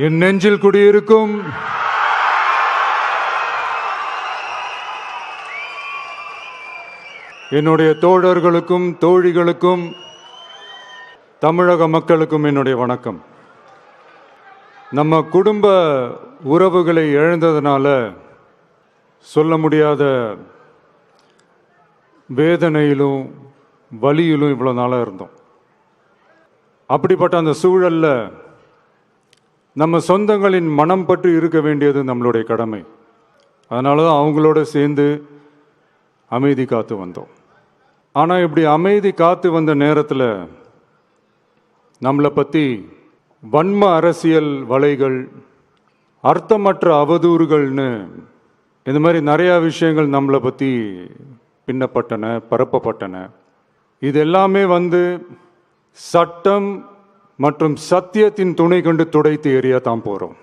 என் நெஞ்சில் குடியிருக்கும் என்னுடைய தோழர்களுக்கும் தோழிகளுக்கும் தமிழக மக்களுக்கும் என்னுடைய வணக்கம். நம்ம குடும்ப உறவுகளை இழந்ததுனால சொல்ல முடியாத வேதனையிலும் வலியிலும் இவ்வளோ நாளாக இருந்தோம். அப்படிப்பட்ட அந்த சூழல்ல நம்ம சொந்தங்களின் மனம் பற்றி இருக்க வேண்டியது நம்மளுடைய கடமை. அதனால தான் அவங்களோட சேர்ந்து அமைதி காத்து வந்தோம். ஆனால் இப்படி அமைதி காத்து வந்த நேரத்தில் நம்மளை பற்றி வன்ம அரசியல் வலைகள், அர்த்தமற்ற அவதூறுகள்னு இந்த மாதிரி நிறையா விஷயங்கள் நம்மளை பற்றி பின்னப்பட்டன, பரப்பப்பட்டன. இது எல்லாமே சட்டம் மற்றும் சத்தியத்தின் துணை கொண்டு துடைத்து எறிய தான் போகிறோம்.